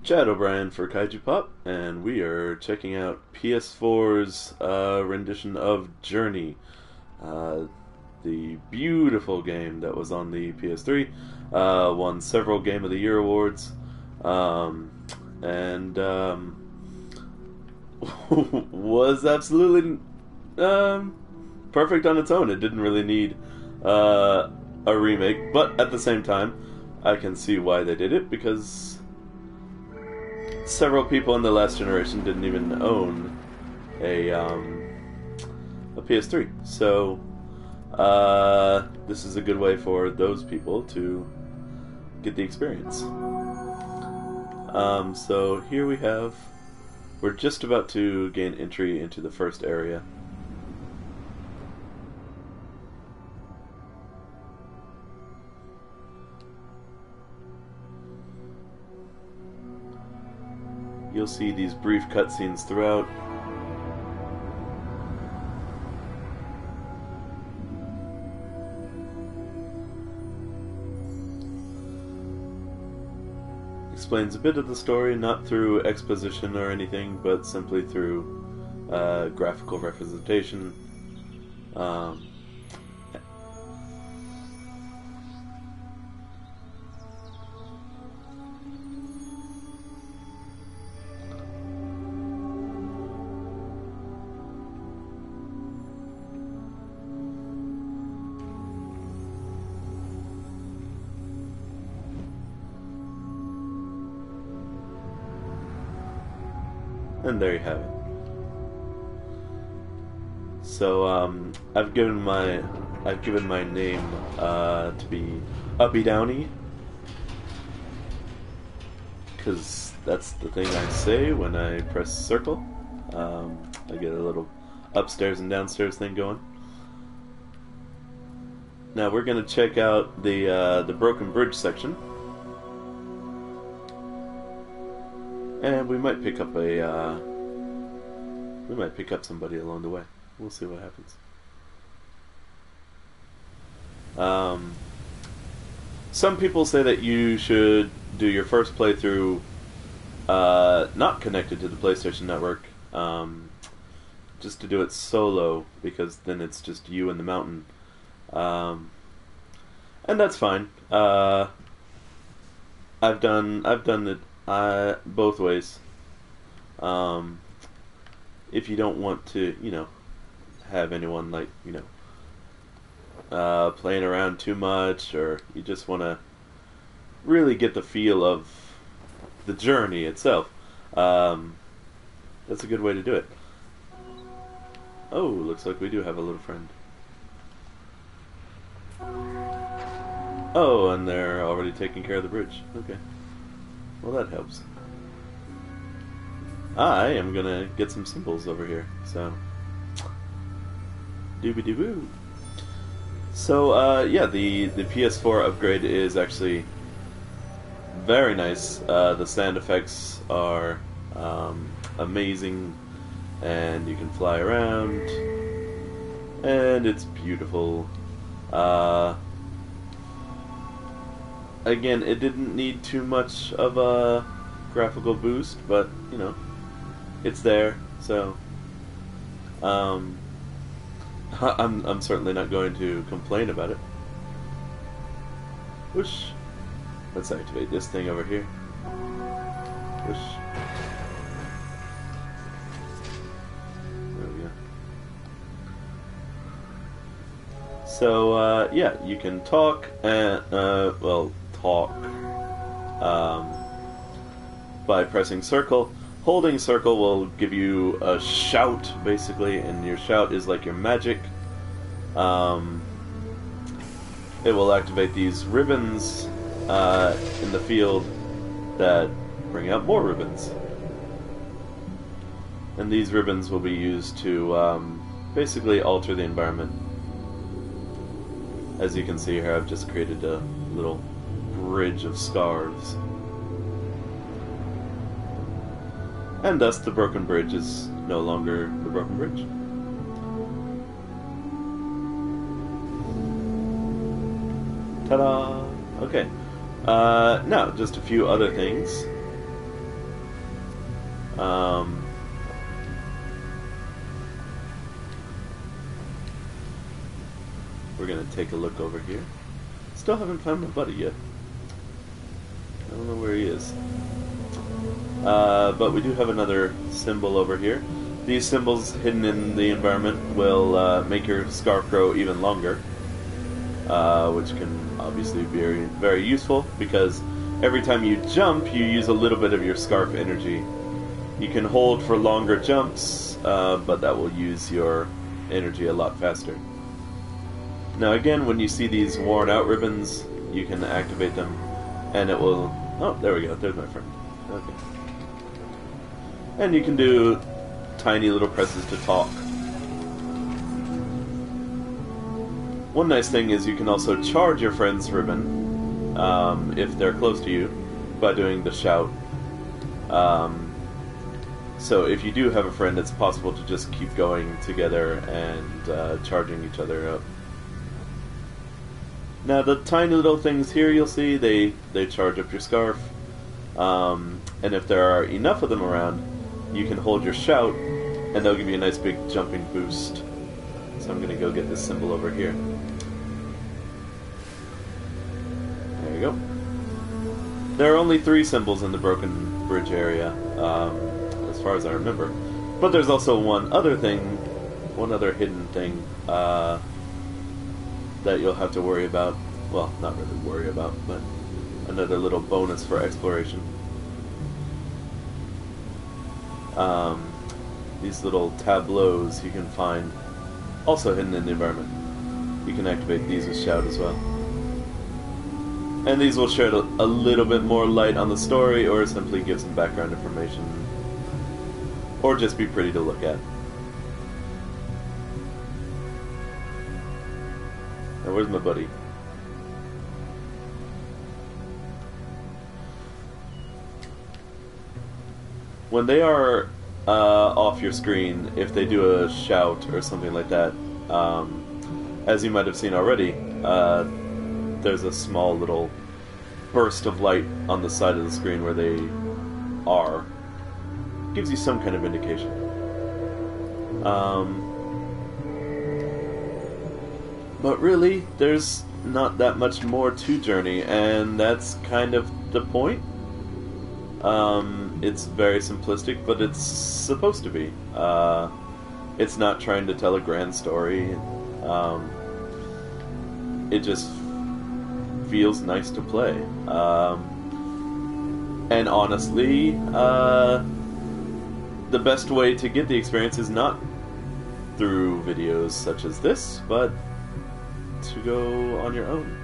Chad O'Brien for Kaiju Pop, and we are checking out PS4's rendition of Journey, uh, the beautiful game that was on the PS3, won several Game of the Year awards, and was absolutely perfect on its own. It didn't really need a remake, but at the same time, I can see why they did it, because several people in the last generation didn't even own a PS3. So this is a good way for those people to get the experience. So here we're just about to gain entry into the first area. You'll see these brief cutscenes throughout. Explains a bit of the story, not through exposition or anything, but simply through graphical representation. And there you have it. So I've given my name to be Uppy Downy, because that's the thing I say when I press circle. I get a little upstairs and downstairs thing going. Now we're gonna check out the Broken Bridge section. And we might pick up somebody along the way. We'll see what happens. Some people say that you should do your first playthrough not connected to the PlayStation Network, just to do it solo, because then it's just you and the mountain, and that's fine. I've done it both ways. If you don't want to, have anyone playing around too much, or you just want to really get the feel of the journey itself, that's a good way to do it. Oh, looks like we do have a little friend. Oh, and they're already taking care of the bridge. Okay. Well, that helps. I am gonna get some symbols over here, so doobie-doo-boo. So, yeah, the PS4 upgrade is actually very nice. The sound effects are amazing, and you can fly around, and it's beautiful. Again, it didn't need too much of a graphical boost, but it's there. So I'm certainly not going to complain about it. Whoosh. Let's activate this thing over here. Whoosh. There we go. So yeah, you can talk and talk by pressing circle. Holding circle will give you a shout, basically, and your shout is like your magic. It will activate these ribbons in the field that bring out more ribbons. And these ribbons will be used to basically alter the environment. As you can see here, I've just created a little bridge of scarves. And thus the broken bridge is no longer the broken bridge. Ta-da! Okay. Now, just a few other things. Um, we're gonna take a look over here. Still haven't found my buddy yet. I don't know where he is. But we do have another symbol over here. These symbols hidden in the environment will make your scarf grow even longer, which can obviously be very, very useful because every time you jump, you use a little bit of your scarf energy. You can hold for longer jumps, but that will use your energy a lot faster. Now again, when you see these worn out ribbons, you can activate them, and it will... Oh, there we go, there's my friend. Okay. And you can do tiny little presses to talk. One nice thing is you can also charge your friend's ribbon, if they're close to you, by doing the shout. So if you do have a friend, it's possible to just keep going together and charging each other up. Now the tiny little things here you'll see, they charge up your scarf. And if there are enough of them around, you can hold your shout, and they'll give you a nice big jumping boost. So I'm going to go get this symbol over here. There you go. There are only 3 symbols in the Broken Bridge area, as far as I remember. But there's also one other hidden thing that you'll have to worry about. Well, not really worry about, but another little bonus for exploration. These little tableaus you can find, also hidden in the environment. You can activate these with shout as well. And these will shed a little bit more light on the story, or simply give some background information, or just be pretty to look at. Now where's my buddy? When they are off your screen, if they do a shout or something like that, as you might have seen already, there's a small little burst of light on the side of the screen where they are. Gives you some kind of indication. But really, there's not that much more to Journey, and that's kind of the point. It's very simplistic, but it's supposed to be. It's not trying to tell a grand story. It just feels nice to play. And honestly, the best way to get the experience is not through videos such as this, but to go on your own.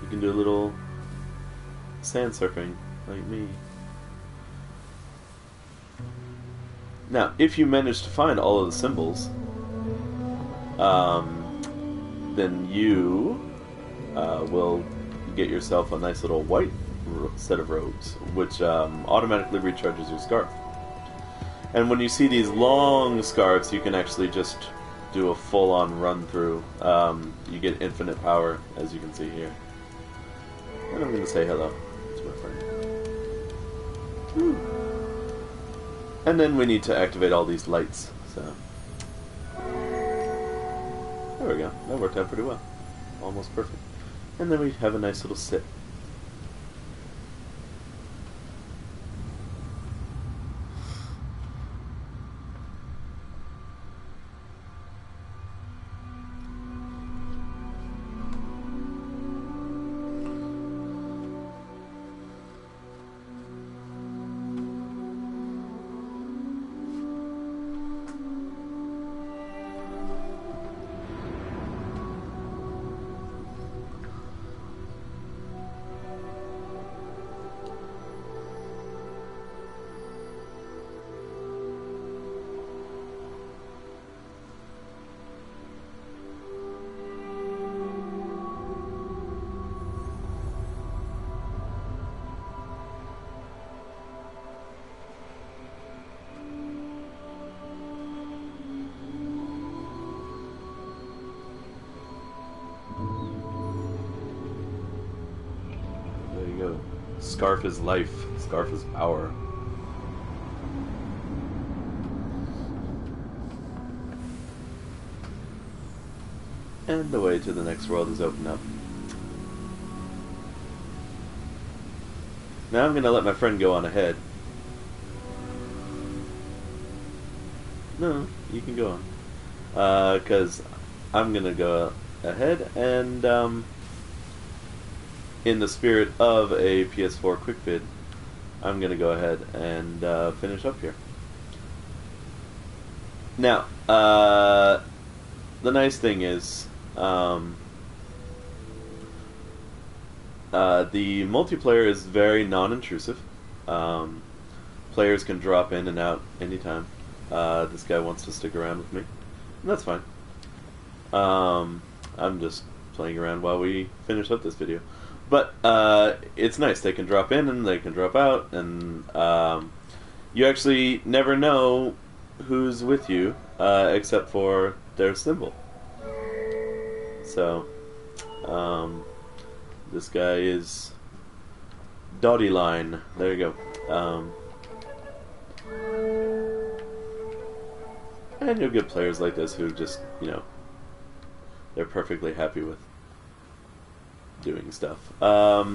You can do a little sand surfing, like me. Now, if you manage to find all of the symbols, then you will get yourself a nice little white set of robes, which automatically recharges your scarf. And when you see these long scarves, you can actually just do a full-on run-through. You get infinite power, as you can see here. And I'm going to say hello to my friend. Whew. And then we need to activate all these lights, so... There we go. That worked out pretty well. Almost perfect. And then we have a nice little sit. Scarf is life. Scarf is power. And the way to the next world is opened up. Now I'm going to let my friend go on ahead. No, you can go on. Because I'm going to go ahead and, in the spirit of a PS4 Quick Vid, I'm going to go ahead and finish up here. Now, the nice thing is, the multiplayer is very non-intrusive. Players can drop in and out anytime. This guy wants to stick around with me, and that's fine. I'm just playing around while we finish up this video. But it's nice. They can drop in and they can drop out, and you actually never know who's with you except for their symbol. So, this guy is Dotty Line. There you go. And you'll get players like this who just, you know, they're perfectly happy with doing stuff. But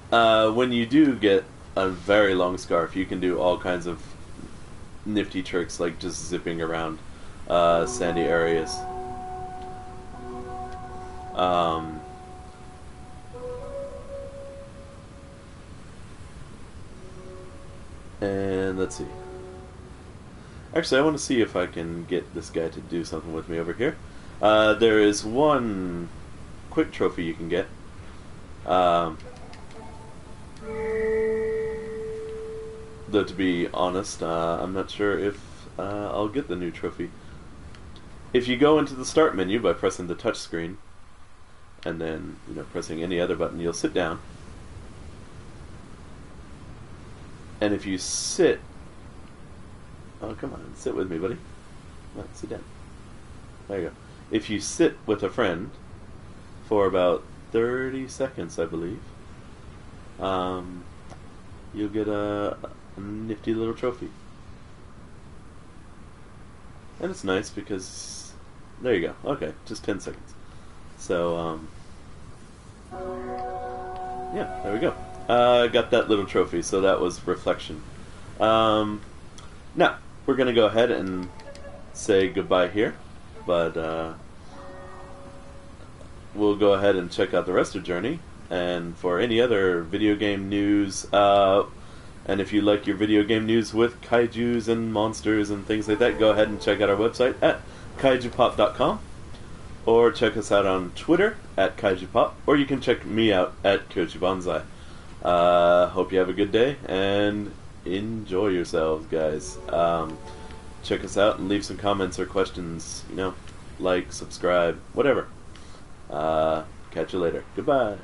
when you do get a very long scarf, you can do all kinds of nifty tricks, like just zipping around sandy areas. And let's see. Actually, I want to see if I can get this guy to do something with me over here. There is one quick trophy you can get. Though, to be honest, I'm not sure if I'll get the new trophy. If you go into the start menu by pressing the touch screen, and then, you know, pressing any other button, you'll sit down. And if you sit... Oh, come on, sit with me, buddy. Come on, sit down. There you go. If you sit with a friend for about 30 seconds, I believe, you'll get a nifty little trophy. And it's nice because... There you go. Okay, just 10 seconds. So, yeah, there we go. I got that little trophy, so that was Reflection. Now, we're going to go ahead and say goodbye here, but we'll go ahead and check out the rest of Journey, and for any other video game news, and if you like your video game news with kaijus and monsters and things like that, go ahead and check out our website at kaijupop.com, or check us out on Twitter at kaijupop, or you can check me out at kojibanzai. Hope you have a good day, and enjoy yourselves, guys. Check us out and leave some comments or questions, you know, like, subscribe, whatever. Catch you later. Goodbye.